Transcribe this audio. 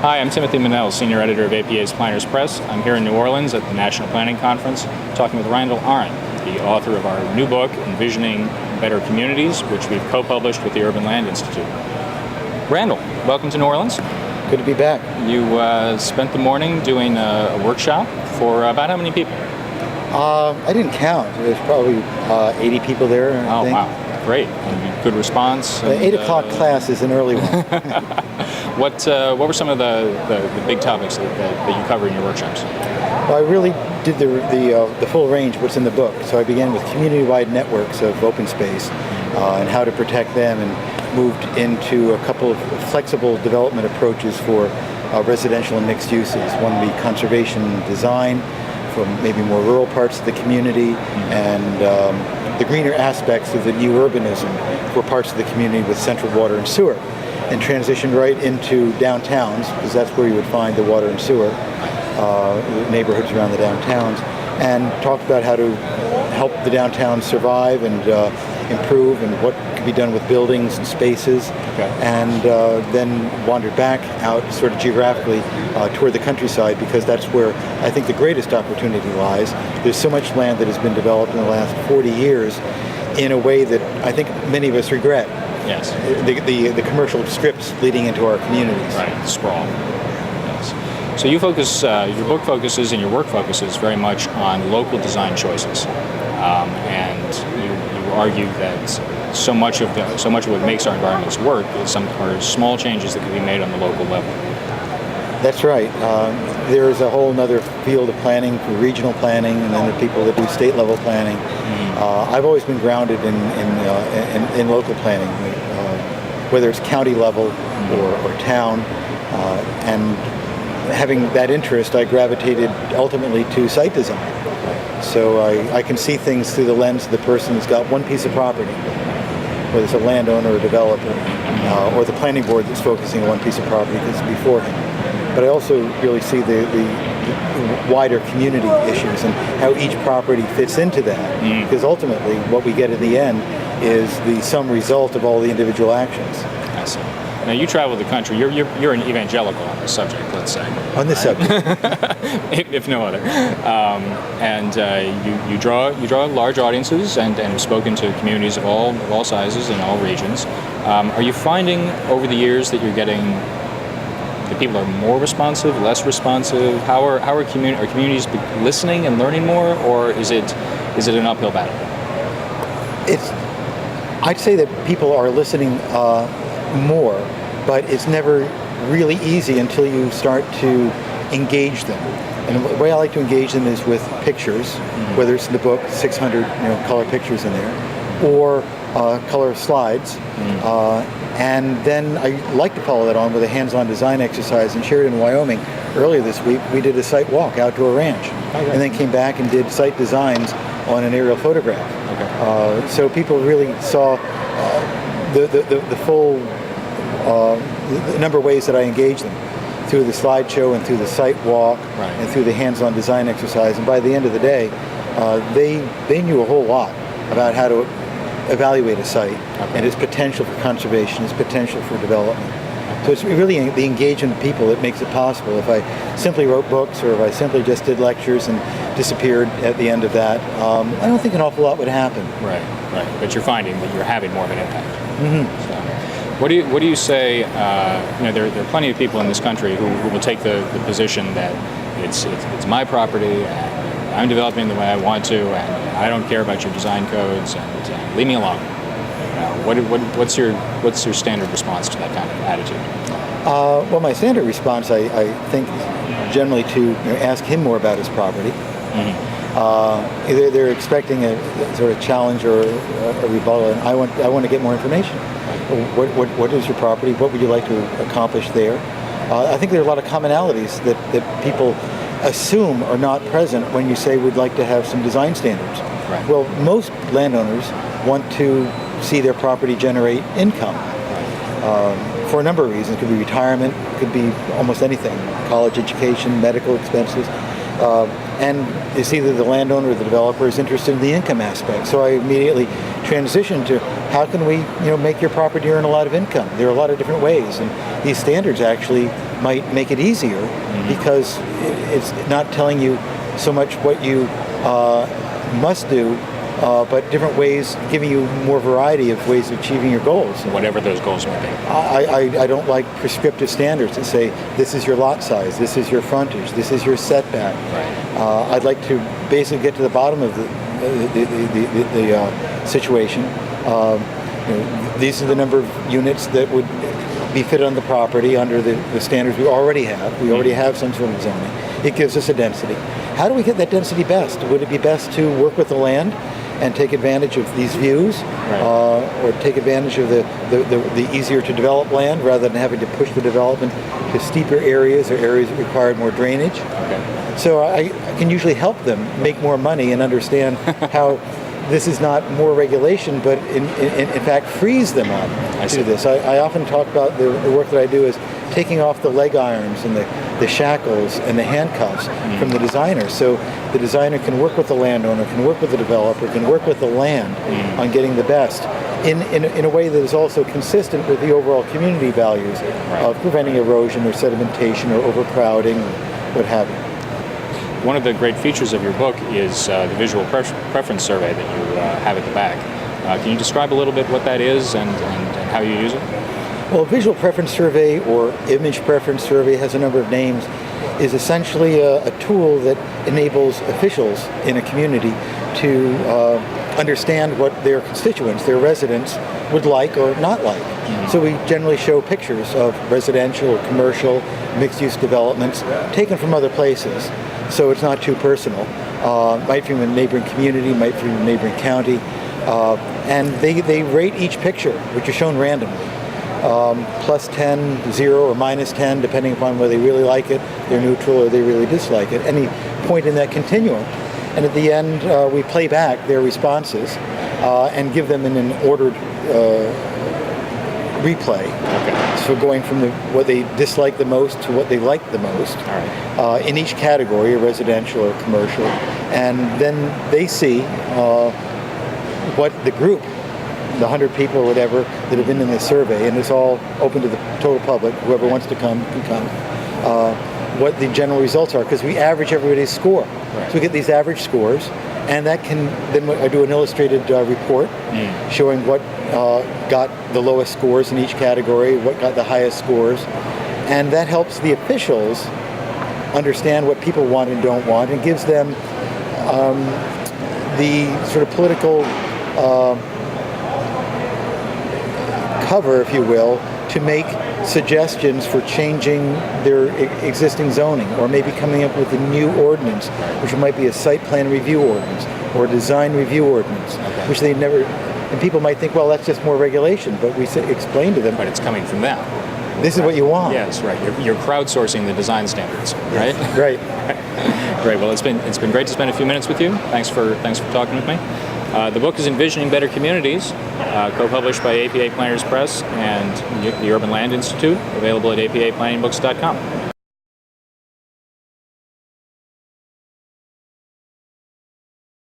Hi, I'm Timothy Mennel, Senior Editor of APA's Planners Press. I'm here in New Orleans at the National Planning Conference talking with Randall Arendt, the author of our new book, Envisioning Better Communities, which we've co-published with the Urban Land Institute. Randall, welcome to New Orleans. Good to be back. You spent the morning doing a workshop for about how many people? I didn't count. There's probably 80 people there, I think. Wow. Great. And good response. The 8 o'clock class is an early one. What were some of the big topics that you covered in your workshops? Well, I really did the full range of what's in the book. So I began with community-wide networks of open space and how to protect them, and moved into a couple of flexible development approaches for residential and mixed uses. One would be conservation design for maybe more rural parts of the community, and the greener aspects of the new urbanism for parts of the community with central water and sewer, and transitioned right into downtowns, because that's where you would find the water and sewer, neighborhoods around the downtowns, and talked about how to help the downtowns survive and improve, and what could be done with buildings and spaces. Okay. And then wandered back out sort of geographically toward the countryside, because that's where I think the greatest opportunity lies. There's so much land that has been developed in the last 40 years in a way that I think many of us regret. Yes. The commercial strips leading into our communities. Right, sprawl. Yes. So you focus, your book focuses and your work focuses very much on local design choices, and you argue that so much of what makes our environments work are small changes that can be made on the local level. That's right. There is a whole other field of planning for regional planning, and then the people that do state level planning. I've always been grounded in local planning, whether it's county level or town, and having that interest, I gravitated ultimately to site design. So I can see things through the lens of the person who's got one piece of property, whether it's a landowner or a developer, or the planning board that's focusing on one piece of property that's before him. But I also really see the wider community issues and how each property fits into that. Because ultimately what we get in the end is the sum result of all the individual actions. I see. Now you travel the country. You're an evangelical on this subject, let's say. On this subject, if no other, and you draw large audiences and have spoken to communities of all sizes and all regions. Are you finding over the years that you're getting the people are more responsive, less responsive? How are communities listening and learning more, or is it an uphill battle? I'd say that people are listening more, but it's never really easy until you start to engage them. And the way I like to engage them is with pictures, whether it's in the book, 600 color pictures in there, or color slides. And then I like to follow that on with a hands-on design exercise. In Sheridan, Wyoming, earlier this week, we did a site walk out to a ranch, and then came back and did site designs on an aerial photograph. Okay. So people really saw the full number of ways that I engage them, through the slideshow and through the site walk, right, and through the hands-on design exercise. And by the end of the day, they knew a whole lot about how to evaluate a site, okay, and its potential for conservation, its potential for development. So it's really the engagement of people that makes it possible. If I simply wrote books, or if I simply just did lectures and disappeared at the end of that, I don't think an awful lot would happen. Right. But you're finding that you're having more of an impact. So, what do you say? There are plenty of people in this country who will take the position that it's my property, and I'm developing the way I want to, and I don't care about your design codes, and leave me alone. What's your standard response to that kind of attitude? Well, my standard response, I think, generally to ask him more about his property. They're expecting a sort of challenge or a rebuttal, and I want to get more information. What is your property? What would you like to accomplish there? I think there are a lot of commonalities that people assume are not present when you say we'd like to have some design standards. Right. Well, most landowners want to see their property generate income for a number of reasons. It could be retirement, it could be almost anything, college education, medical expenses. And it's either the landowner or the developer is interested in the income aspect. So I immediately transitioned to how can we, make your property earn a lot of income? There are a lot of different ways, and these standards actually might make it easier because it's not telling you so much what you must do, but different ways, giving you more variety of ways of achieving your goals. Whatever those goals may be. I don't like prescriptive standards that say this is your lot size, this is your frontage, this is your setback. Right. I'd like to basically get to the bottom of the situation. These are the number of units that would be fit on the property under the standards we already have. We already have some sort of zoning. It gives us a density. How do we get that density best? Would it be best to work with the land and take advantage of these views, or take advantage of the easier to develop land rather than having to push the development to steeper areas or areas that require more drainage? Okay. So I can usually help them make more money and understand how this is not more regulation, but in fact frees them up to do this. I often talk about the work that I do is taking off the leg irons and the shackles and the handcuffs from the designer. So the designer can work with the landowner, can work with the developer, can work with the land on getting the best in a way that is also consistent with the overall community values of preventing erosion or sedimentation or overcrowding or what have you. One of the great features of your book is the visual preference survey that you have at the back. Can you describe a little bit what that is and how you use it? Well, visual preference survey or image preference survey has a number of names, is essentially a tool that enables officials in a community to understand what their constituents, their residents, would like or not like. So we generally show pictures of residential or commercial mixed-use developments taken from other places. So it's not too personal. Might be from a neighboring community, might be from a neighboring county. And they rate each picture, which is shown randomly. Plus 10, 0, or minus 10, depending upon whether they really like it, they're neutral, or they really dislike it. Any point in that continuum. And at the end, we play back their responses and give them in an ordered replay. Okay. So going from what they dislike the most to what they like the most. All right. In each category, residential or commercial. And then they see what the group, the 100 people or whatever that have been in this survey, and it's all open to the total public, whoever wants to come can come, what the general results are, because we average everybody's score. So we get these average scores, and that can, then I do an illustrated report showing what got the lowest scores in each category, what got the highest scores, and that helps the officials understand what people want and don't want, and gives them the sort of political cover, if you will, to make suggestions for changing their existing zoning, or maybe coming up with a new ordinance, which might be a site plan review ordinance or a design review ordinance, which they never, and people might think, well, that's just more regulation, but we explain to them. But it's coming from them. This is what you want. Yes, right. You're crowdsourcing the design standards, right? Yes, right. Great. Well, it's been great to spend a few minutes with you. Thanks for talking with me. The book is Envisioning Better Communities, co-published by APA Planners Press and the Urban Land Institute, available at apaplanningBooks.com.